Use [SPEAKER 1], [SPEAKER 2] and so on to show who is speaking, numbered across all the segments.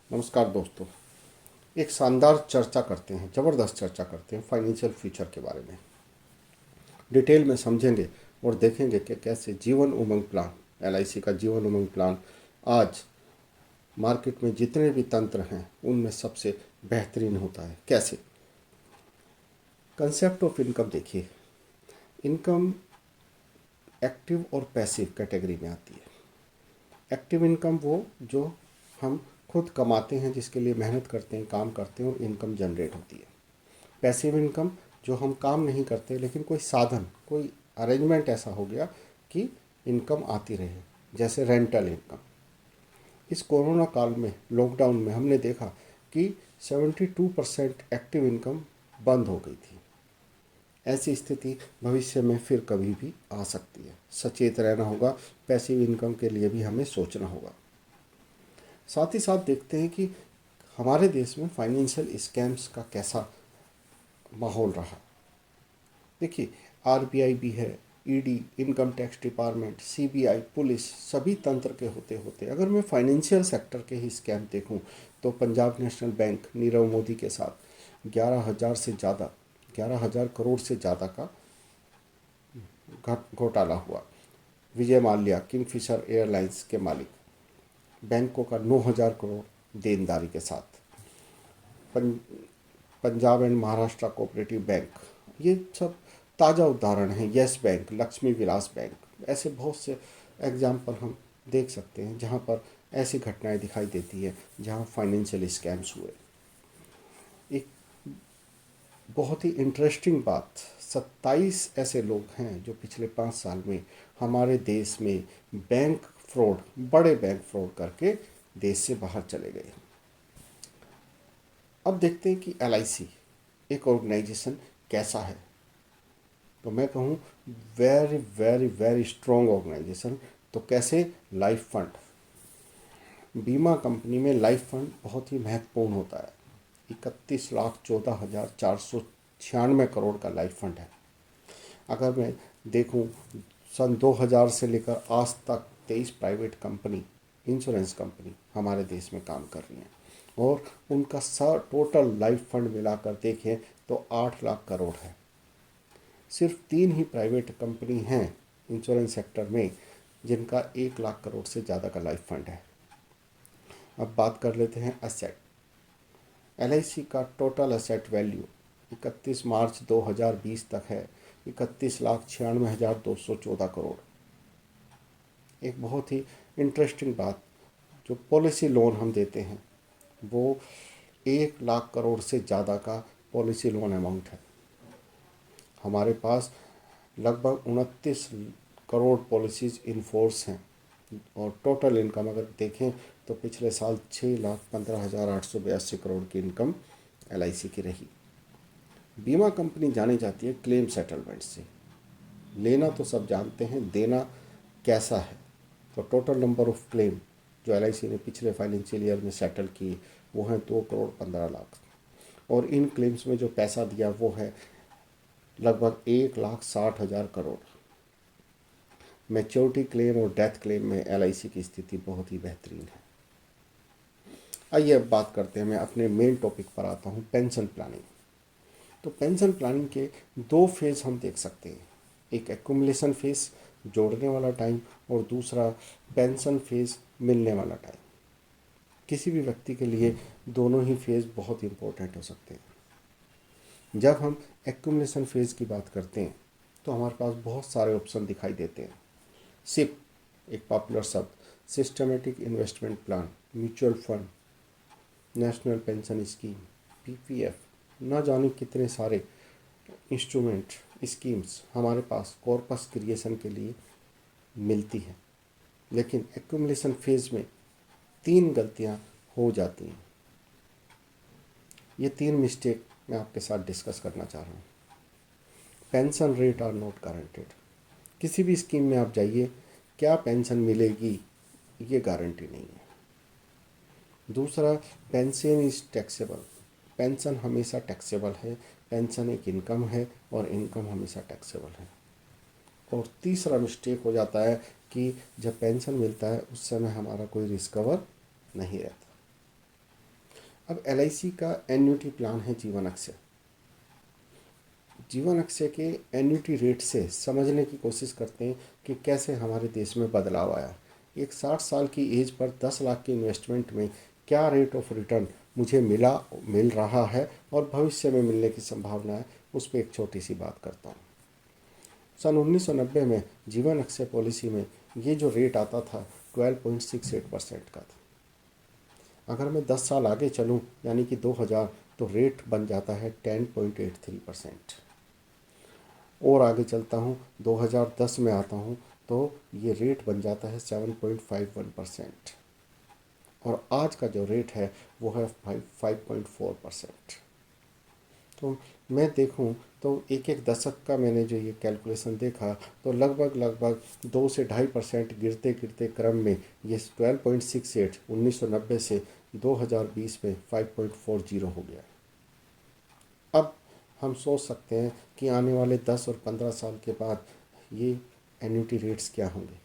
[SPEAKER 1] नमस्कार दोस्तों। एक शानदार चर्चा करते हैं, ज़बरदस्त चर्चा करते हैं फाइनेंशियल फ्यूचर के बारे में। डिटेल में समझेंगे और देखेंगे कि कैसे जीवन उमंग प्लान, एलआईसी का जीवन उमंग प्लान आज मार्केट में जितने भी तंत्र हैं उनमें सबसे बेहतरीन होता है। कैसे? कंसेप्ट ऑफ इनकम देखिए। इनकम एक्टिव और पैसिव कैटेगरी में आती है। एक्टिव इनकम वो जो हम खुद कमाते हैं, जिसके लिए मेहनत करते हैं, काम करते हैं और इनकम जनरेट होती है। पैसिव इनकम जो हम काम नहीं करते लेकिन कोई साधन, कोई अरेंजमेंट ऐसा हो गया कि इनकम आती रहे, जैसे रेंटल इनकम। इस कोरोना काल में, लॉकडाउन में हमने देखा कि 72% एक्टिव इनकम बंद हो गई थी। ऐसी स्थिति भविष्य में फिर कभी भी आ सकती है। सचेत रहना होगा, पैसिव इनकम के लिए भी हमें सोचना होगा। साथ ही साथ देखते हैं कि हमारे देश में फाइनेंशियल स्कैम्स का कैसा माहौल रहा। देखिए, आरबीआई भी है, ED, income tax department, CBI, police, सभी तंत्र के होते होते अगर मैं फाइनेंशियल सेक्टर के ही स्कैम देखूं तो पंजाब नेशनल बैंक नीरव मोदी के साथ 11,000 करोड़ से ज़्यादा का घोटाला हुआ। विजय माल्या, किंगफिशर एयरलाइंस के मालिक, बैंकों का 9,000 करोड़ देनदारी के साथ। Punjab and Maharashtra cooperative bank, ये सब ताज़ा उदाहरण हैं। Yes bank, Lakshmi Vilas bank, ऐसे बहुत से एग्जाम्पल हम देख सकते हैं जहाँ पर ऐसी घटनाएं दिखाई देती है जहाँ फाइनेंशियल स्कैम्स हुए। एक बहुत ही इंटरेस्टिंग बात, 27 ऐसे लोग हैं जो पिछले 5 साल में हमारे देश में बैंक फ्रॉड, बड़े बैंक फ्रॉड करके देश से बाहर चले गए। अब देखते हैं कि एलआईसी एक ऑर्गेनाइजेशन कैसा है। तो मैं कहूँ very very very strong organization. तो कैसे? लाइफ फंड, बीमा कंपनी में लाइफ फंड बहुत ही महत्वपूर्ण होता है। 31,14,496 करोड़ का लाइफ फंड है। अगर मैं देखूं, सन 2000 से लेकर आज तक 23 प्राइवेट कंपनी, इंश्योरेंस कंपनी हमारे देश में काम कर रही हैं और उनका टोटल लाइफ फंड मिलाकर देखें तो 8 लाख करोड़ है। सिर्फ 3 ही प्राइवेट कंपनी हैं इंश्योरेंस सेक्टर में जिनका 1 लाख करोड़ से ज़्यादा का लाइफ फंड है। अब बात कर लेते हैं एसेट। एलआईसी का टोटल एसेट वैल्यू 31 मार्च 2020 तक है 31,96,214 करोड़। एक बहुत ही इंटरेस्टिंग बात, जो पॉलिसी लोन हम देते हैं वो 1 लाख करोड़ से ज़्यादा का पॉलिसी लोन अमाउंट है। हमारे पास लगभग 29 करोड़ पॉलिसीज़ इन फोर्स हैं और टोटल इनकम अगर देखें तो पिछले साल 6,15,882 करोड़ की इनकम एलआईसी की रही। बीमा कंपनी जानी जाती है क्लेम सेटलमेंट से। लेना तो सब जानते हैं, देना कैसा है। तो टोटल नंबर ऑफ क्लेम जो एलआईसी ने पिछले फाइनेंशियल ईयर में सेटल की वो है 2,15,00,000 और इन क्लेम्स में जो पैसा दिया वो है लगभग 1,60,000 करोड़। मैच्योरिटी क्लेम और डेथ क्लेम में एलआईसी की स्थिति बहुत ही बेहतरीन है। आइए अब बात करते हैं, मैं अपने मेन टॉपिक पर आता हूँ, पेंशन प्लानिंग। तो पेंशन प्लानिंग के 2 फेज़ हम देख सकते हैं। एक एक्यूमुलेशन फेज़, जोड़ने वाला टाइम, और दूसरा पेंशन फेज़, मिलने वाला टाइम। किसी भी व्यक्ति के लिए दोनों ही फेज़ बहुत इंपॉर्टेंट हो सकते हैं। जब हम एक्यूमुलेशन फेज़ की बात करते हैं तो हमारे पास बहुत सारे ऑप्शन दिखाई देते हैं। सिप एक पॉपुलर शब्द, systematic investment plan, mutual fund, national pension scheme, PPF, ना जाने कितने सारे इंस्ट्रूमेंट, स्कीम्स हमारे पास कॉर्पस क्रिएशन के लिए मिलती हैं। लेकिन एक्यूमुलेशन फेज़ में 3 गलतियां हो जाती हैं। ये 3 मिस्टेक मैं आपके साथ डिस्कस करना चाह रहा हूँ। Pension rate are not guaranteed. किसी भी स्कीम में आप जाइए, क्या पेंशन मिलेगी ये गारंटी नहीं है। दूसरा, पेंशन इज़ टैक्सेबल। पेंशन हमेशा टैक्सेबल है। पेंशन एक इनकम है और इनकम हमेशा टैक्सेबल है। और तीसरा मिस्टेक हो जाता है कि जब पेंशन मिलता है उस समय हमारा कोई रिस्क कवर नहीं रहता। अब LIC का एन्युटी प्लान है जीवन अक्षय। जीवन अक्षय के एन्युटी रेट से समझने की कोशिश करते हैं कि कैसे हमारे देश में बदलाव आया। एक 60 साल की एज पर 10 लाख की इन्वेस्टमेंट में क्या रेट ऑफ रिटर्न मुझे मिल रहा है और भविष्य में मिलने की संभावना है, उस पर एक छोटी सी बात करता हूँ। सन 1990 में जीवन अक्षय पॉलिसी में ये जो रेट आता था 12.68% का था। अगर मैं 10 साल आगे चलूँ यानी कि 2000, तो रेट बन जाता है 10.83%। और आगे चलता हूँ 2010 में आता हूँ तो ये रेट बन जाता है 7.51%। और आज का जो रेट है वो है 5.4%। तो मैं देखूं तो एक एक दशक का मैंने जो ये कैलकुलेशन देखा तो लगभग 2 से 2.5% गिरते गिरते क्रम में ये 12.68 1990 से 2020 में 5.40 हो गया। अब हम सोच सकते हैं कि आने वाले 10 और 15 साल के बाद ये एन्युटी रेट्स क्या होंगे।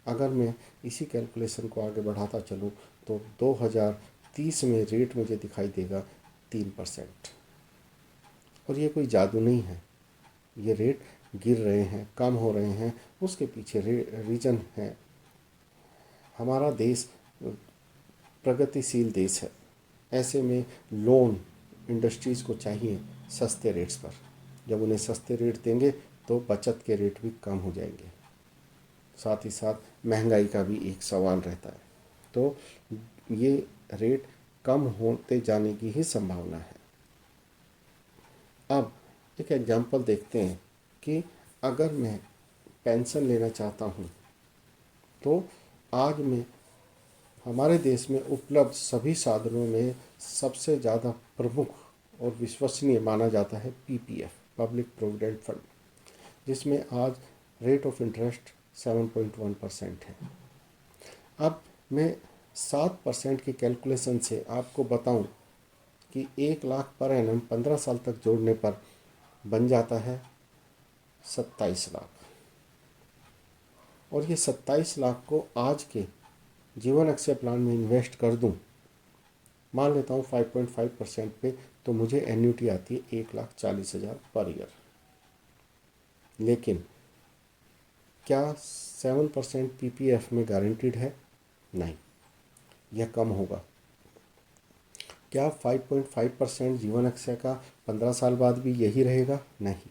[SPEAKER 1] अगर मैं इसी कैलकुलेशन को आगे बढ़ाता चलूँ तो 2030 में रेट मुझे दिखाई देगा 3%। और ये कोई जादू नहीं है, ये रेट गिर रहे हैं, कम हो रहे हैं, उसके पीछे रीजन है। हमारा देश प्रगतिशील देश है, ऐसे में लोन इंडस्ट्रीज़ को चाहिए सस्ते रेट्स पर। जब उन्हें सस्ते रेट देंगे तो बचत के रेट भी कम हो जाएंगे, साथ ही साथ महंगाई का भी एक सवाल रहता है। तो ये रेट कम होते जाने की ही संभावना है। अब एक एग्जांपल देखते हैं कि अगर मैं पेंशन लेना चाहता हूँ तो आज मैं हमारे देश में उपलब्ध सभी साधनों में सबसे ज़्यादा प्रमुख और विश्वसनीय माना जाता है PPF, पब्लिक प्रोविडेंट फंड, जिसमें आज रेट ऑफ इंटरेस्ट 7.1% है। अब मैं 7% के कैलकुलेशन से आपको बताऊं कि 1 लाख पर एनम 15 साल तक जोड़ने पर बन जाता है 27 लाख। और ये 27 लाख को आज के जीवन अक्षय प्लान में इन्वेस्ट कर दूं, मान लेता हूँ 5.5% पे, तो मुझे एन्युटी आती है 1,40,000 पर ईयर। लेकिन क्या 7% PPF में गारंटीड है? नहीं, यह कम होगा। क्या 5.5% जीवन अक्षय का 15 साल बाद भी यही रहेगा? नहीं,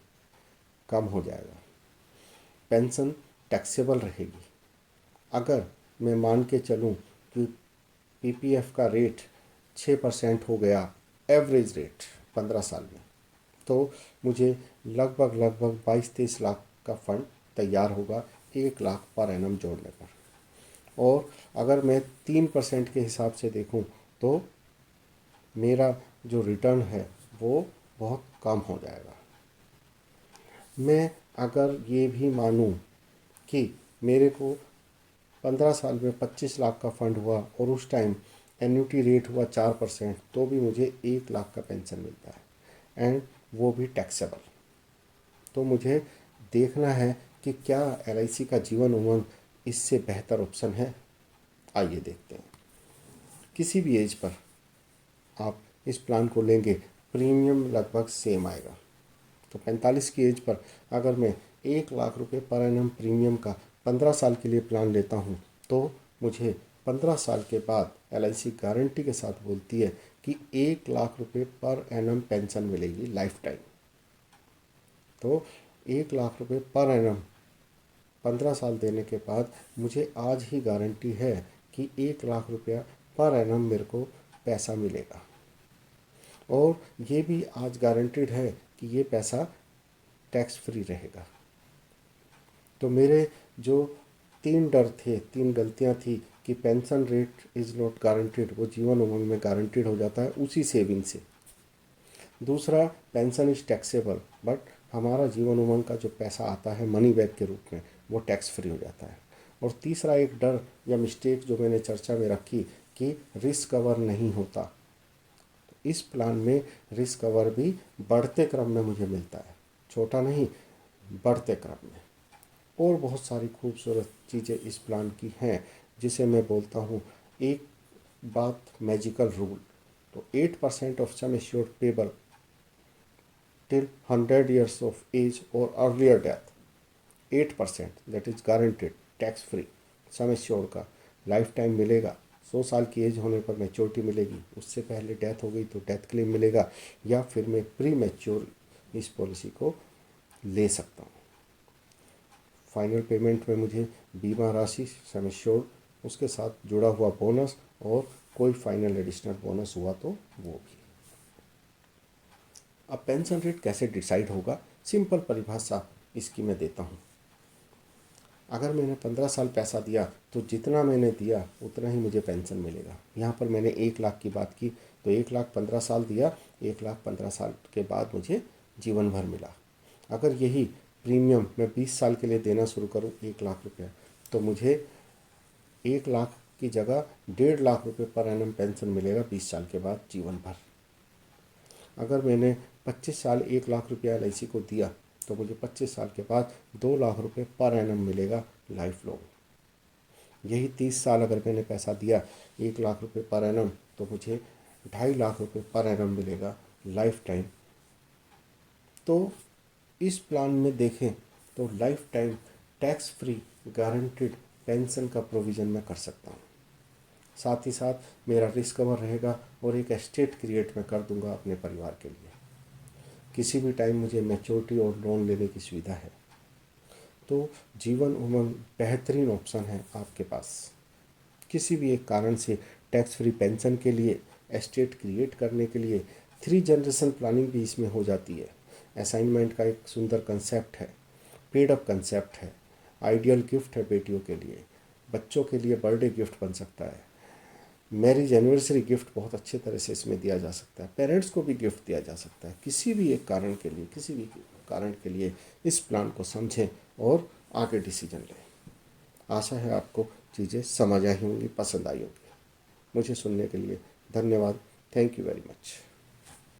[SPEAKER 1] कम हो जाएगा। पेंशन टैक्सेबल रहेगी। अगर मैं मान के चलूँ कि PPF का रेट 6% हो गया, एवरेज रेट 15 साल में, तो मुझे लगभग 22-23 लाख का फंड तैयार होगा 1 लाख पर एनम जोड़ने पर। और अगर मैं 3% के हिसाब से देखूं तो मेरा जो रिटर्न है वो बहुत कम हो जाएगा। मैं अगर ये भी मानूं कि मेरे को 15 साल में 25 लाख का फंड हुआ और उस टाइम एन्युटी रेट हुआ 4%, तो भी मुझे 1 लाख का पेंशन मिलता है, एंड वो भी टैक्सेबल। तो मुझे देखना है कि क्या LIC का जीवन उमंग इससे बेहतर ऑप्शन है। आइए देखते हैं। किसी भी एज पर आप इस प्लान को लेंगे, प्रीमियम लगभग सेम आएगा। तो 45 की एज पर अगर मैं 1 लाख रुपए पर एनम प्रीमियम का 15 साल के लिए प्लान लेता हूँ तो मुझे 15 साल के बाद LIC गारंटी के साथ बोलती है कि 1 लाख रुपए पर एनम पेंशन मिलेगी लाइफ टाइम। तो 1 लाख रुपए पर एनम 15 साल देने के बाद मुझे आज ही गारंटी है कि 1 लाख रुपया पर एनम मेरे को पैसा मिलेगा। और ये भी आज गारंटीड है कि ये पैसा टैक्स फ्री रहेगा। तो मेरे जो 3 डर थे, 3 गलतियां थी कि pension rate is not guaranteed, वो जीवन उमंग में गारंटीड हो जाता है उसी सेविंग से। दूसरा, पेंशन इज टैक्सेबल, बट हमारा जीवन उमंग का जो पैसा आता है मनी बैक के रूप में वो टैक्स फ्री हो जाता है। और तीसरा एक डर या मिस्टेक जो मैंने चर्चा में रखी कि रिस्क कवर नहीं होता, इस प्लान में रिस्क कवर भी बढ़ते क्रम में मुझे मिलता है, छोटा नहीं, बढ़ते क्रम में। और बहुत सारी खूबसूरत चीज़ें इस प्लान की हैं जिसे मैं बोलता हूँ एक बात, मैजिकल रूल। तो 8% of sum assured payable till 100 years of age और earlier death, 8% that is guaranteed tax free sum assured का लाइफ टाइम मिलेगा। 100 साल की एज होने पर मैच्योरिटी मिलेगी, उससे पहले डेथ हो गई तो डेथ क्लेम मिलेगा, या फिर मैं प्री मैच्योर इस पॉलिसी को ले सकता हूँ। फाइनल पेमेंट में मुझे बीमा राशि सम एश्योर्ड, उसके साथ जुड़ा हुआ बोनस, और कोई फाइनल एडिशनल बोनस हुआ तो वो भी। अब पेंशन रेट कैसे डिसाइड होगा, सिंपल परिभाषा इसकी मैं देता हूँ। अगर मैंने 15 साल पैसा दिया तो जितना मैंने दिया उतना ही मुझे पेंशन मिलेगा। यहाँ पर मैंने 1 लाख की बात की, तो 1 लाख 15 साल दिया, 1 लाख 15 साल के बाद मुझे जीवन भर मिला। अगर यही प्रीमियम मैं 20 साल के लिए देना शुरू करूँ 1 लाख रुपया, तो मुझे 1 लाख की जगह 1.5 लाख रुपये पर एनम पेंशन मिलेगा 20 साल के बाद जीवन भर। अगर मैंने 25 साल 1 लाख रुपया LIC को दिया तो मुझे 25 साल के बाद 2 लाख रुपये पर एनम मिलेगा लाइफ लॉन्ग। यही 30 साल अगर मैंने पैसा दिया 1 लाख रुपये पर एनम, तो मुझे 2.5 लाख रुपये पर एनम मिलेगा लाइफ टाइम। तो इस प्लान में देखें तो life time tax free guaranteed pension का प्रोविज़न मैं कर सकता हूँ। साथ ही साथ मेरा रिस्क कवर रहेगा और एक एस्टेट क्रिएट मैं कर दूंगा अपने परिवार के लिए। किसी भी टाइम मुझे मैच्योरिटी और लोन लेने की सुविधा है। तो जीवन उमंग बेहतरीन ऑप्शन है आपके पास। किसी भी एक कारण से टैक्स फ्री पेंशन के लिए, एस्टेट क्रिएट करने के लिए 3 जनरेशन प्लानिंग भी इसमें हो जाती है। असाइनमेंट का एक सुंदर कंसेप्ट है, पेड अप कंसेप्ट है, आइडियल गिफ्ट है बेटियों के लिए, बच्चों के लिए बर्थडे गिफ्ट बन सकता है, मैरिज एनिवर्सरी गिफ्ट बहुत अच्छे तरह से इसमें दिया जा सकता है, पेरेंट्स को भी गिफ्ट दिया जा सकता है। किसी भी एक कारण के लिए, किसी भी कारण के लिए इस प्लान को समझें और आगे डिसीजन लें। आशा है आपको चीज़ें समझ आई होंगी, पसंद आई होंगी। मुझे सुनने के लिए धन्यवाद। Thank you very much.